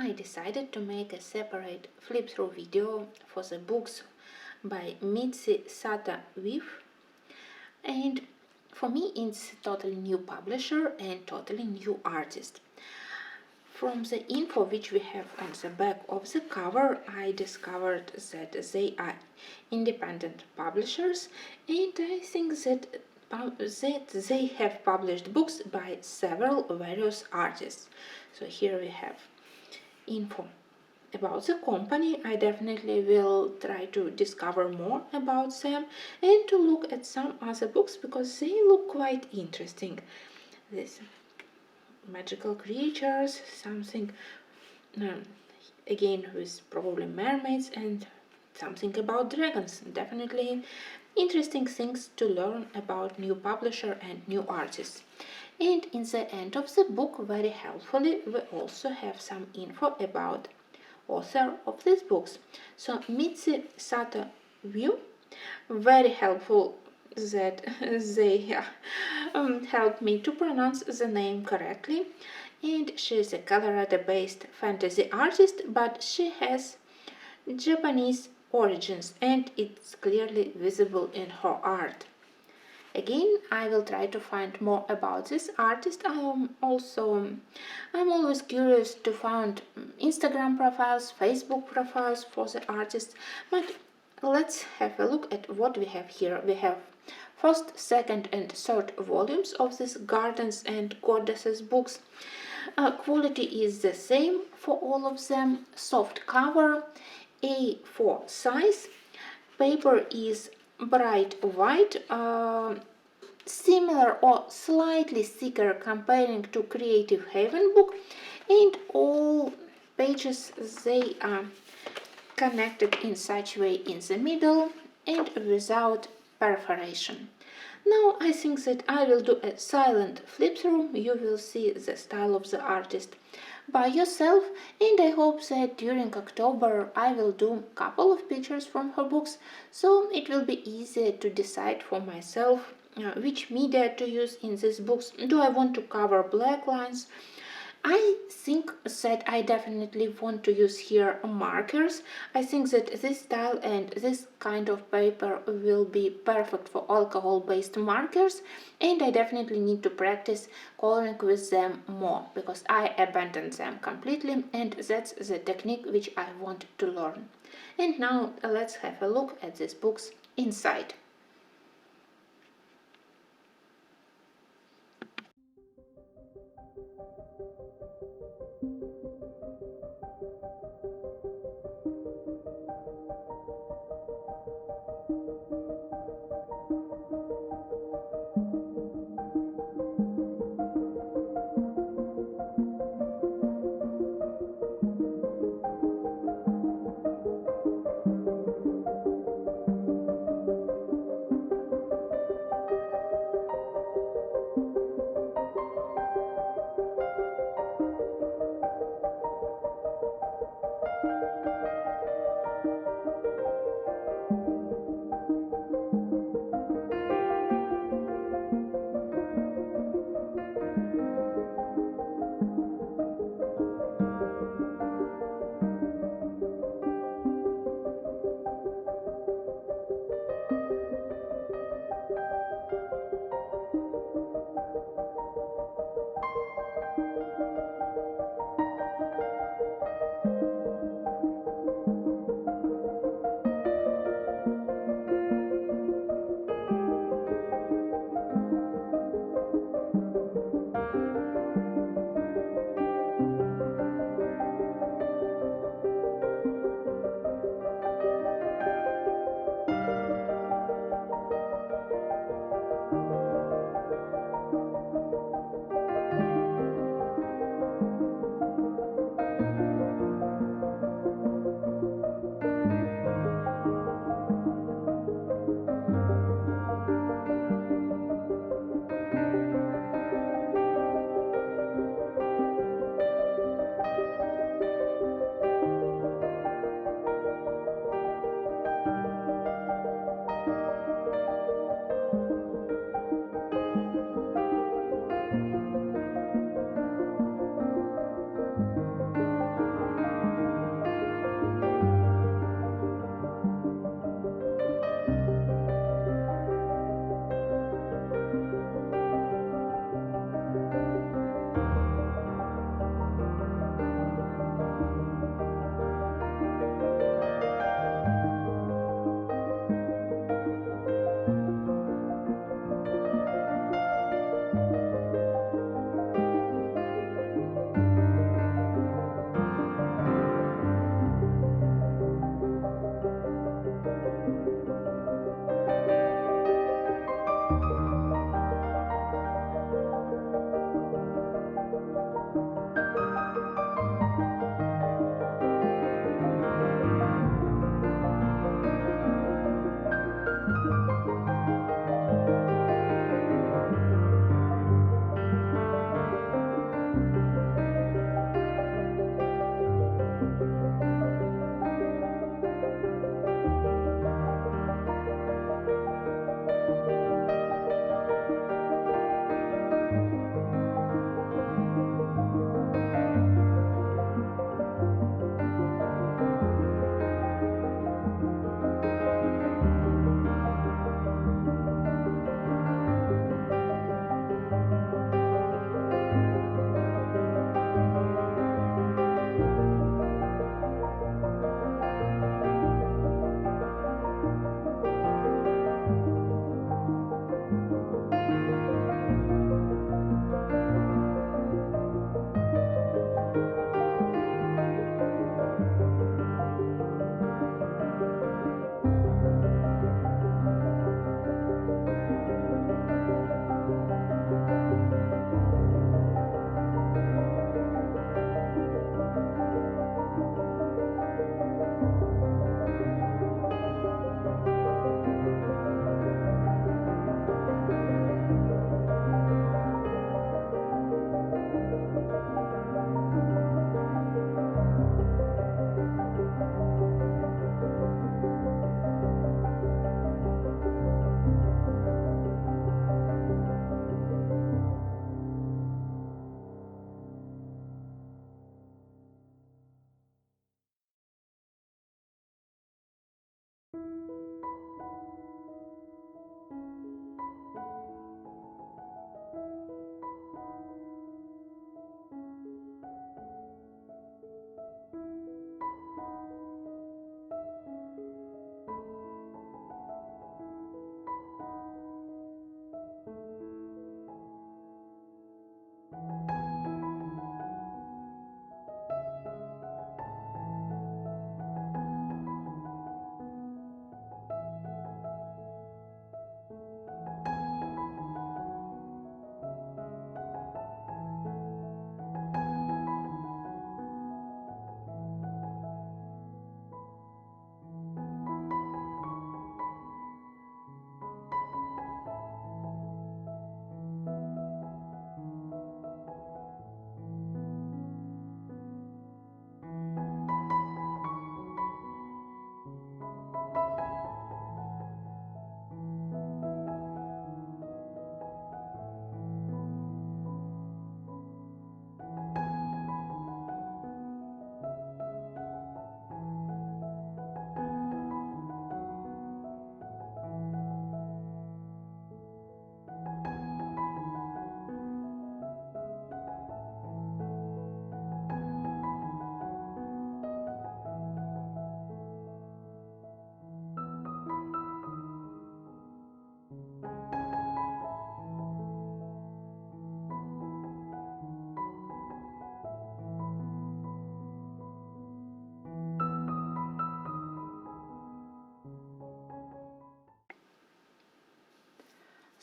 I decided to make a separate flip-through video for the books by Mitzi Sato-Wiuff, and for me it's totally new publisher and totally new artist. From the info which we have on the back of the cover, I discovered that they are independent publishers, and I think that they have published books by several various artists. So here we have info about the company. I definitely will try to discover more about them and to look at some other books because they look quite interesting. This magical creatures, something again with probably mermaids, and something about dragons. Definitely interesting things to learn about new publisher and new artists. And in the end of the book, very helpfully, we also have some info about author of these books. So Mitzi Sato-Wiuff, very helpful that they helped me to pronounce the name correctly. And she is a Colorado-based fantasy artist, but she has Japanese origins, and it's clearly visible in her art. Again, I will try to find more about this artist. I'm always curious to find Instagram profiles, Facebook profiles for the artist, but let's have a look at what we have here. We have first, second and third volumes of these Gardens and Goddesses books. Quality is the same for all of them. Soft cover, A4 size. Paper is bright white, similar or slightly thicker comparing to Creative Haven book, and all pages they are connected in such way in the middle and without perforation. Now I think that I will do a silent flip through. You will see the style of the artist by yourself, and I hope that during October I will do a couple of pictures from her books, so it will be easier to decide for myself which media to use in these books. Do I want to cover black lines? I think that I definitely want to use here markers. I think that this style and this kind of paper will be perfect for alcohol-based markers, and I definitely need to practice coloring with them more because I abandoned them completely, and that's the technique which I want to learn. And now let's have a look at these books inside.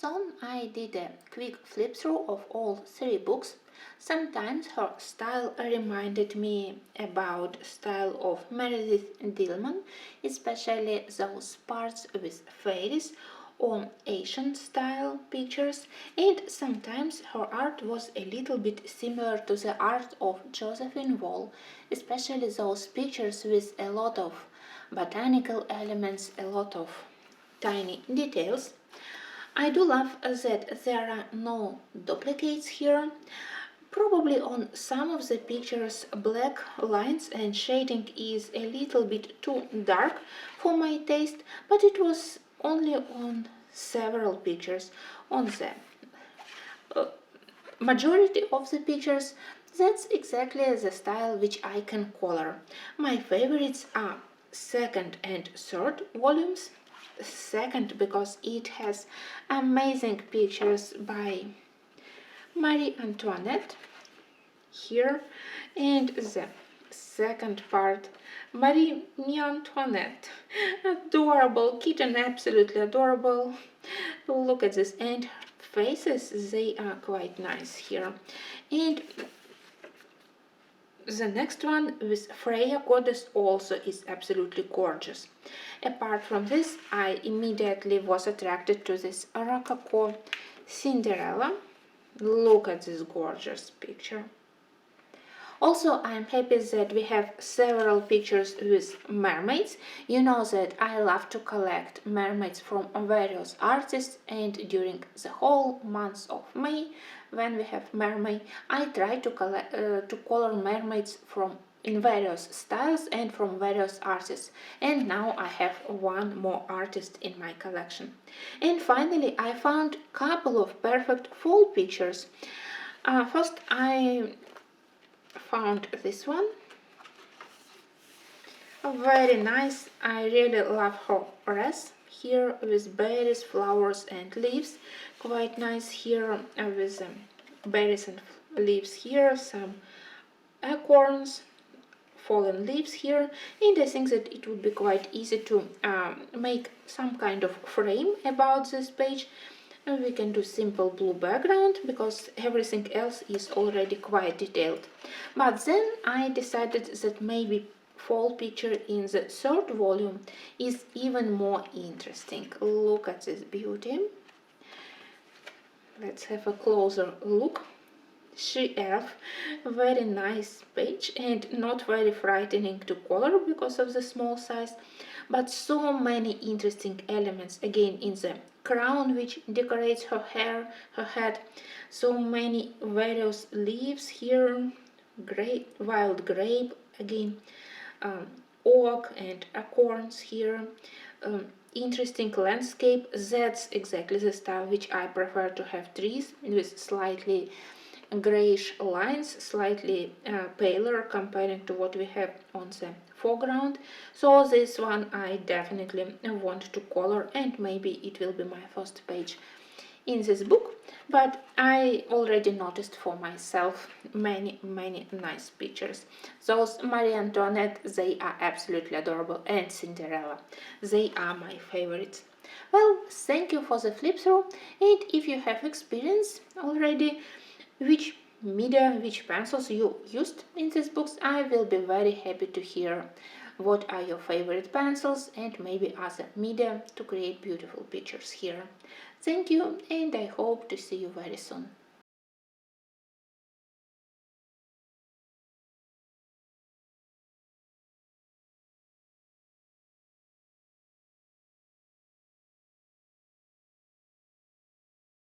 So I did a quick flip through of all 3 books. Sometimes her style reminded me about style of Meredith Dillman, especially those parts with fairies or Asian style pictures, and sometimes her art was a little bit similar to the art of Josephine Wall, especially those pictures with a lot of botanical elements, a lot of tiny details. I do love that there are no duplicates here. Probably on some of the pictures black lines and shading is a little bit too dark for my taste, but it was only on several pictures. On the majority of the pictures, that's exactly the style which I can color. My favorites are second and third volumes. Second because it has amazing pictures by Marie Antoinette here, and the second part, Marie Antoinette, adorable kitten, absolutely adorable. Look at this, and faces, they are quite nice here. And the next one with Freya goddess also is absolutely gorgeous. Apart from this, I immediately was attracted to this Rococo Cinderella. Look at this gorgeous picture. Also, I'm happy that we have several pictures with mermaids. You know that I love to collect mermaids from various artists, and during the whole month of May, when we have mermaid, I try to color mermaids from in various styles and from various artists, and now I have one more artist in my collection. And finally, I found a couple of perfect fall pictures. First, I found this one, very nice. I really love her wreath here with berries, flowers and leaves. Quite nice here with berries and leaves here, some acorns, fallen leaves here, and I think that it would be quite easy to make some kind of frame about this page. We can do simple blue background because everything else is already quite detailed. But then I decided that maybe fall picture in the third volume is even more interesting. Look at this beauty. Let's have a closer look. She have very nice page and not very frightening to color because of the small size, but so many interesting elements again in the crown which decorates her hair, her head, so many various leaves here, wild grape again, oak and acorns here, interesting landscape. That's exactly the style which I prefer to have, trees with slightly grayish lines, slightly paler comparing to what we have on the foreground. So this one I definitely want to color, and maybe it will be my first page in this book, but I already noticed for myself many nice pictures. Those Marie Antoinette, they are absolutely adorable, and Cinderella, they are my favorites. Well, thank you for the flip through, and if you have experience already which media, which pencils you used in these books, I will be very happy to hear what are your favorite pencils and maybe other media to create beautiful pictures here. Thank you, and I hope to see you very soon.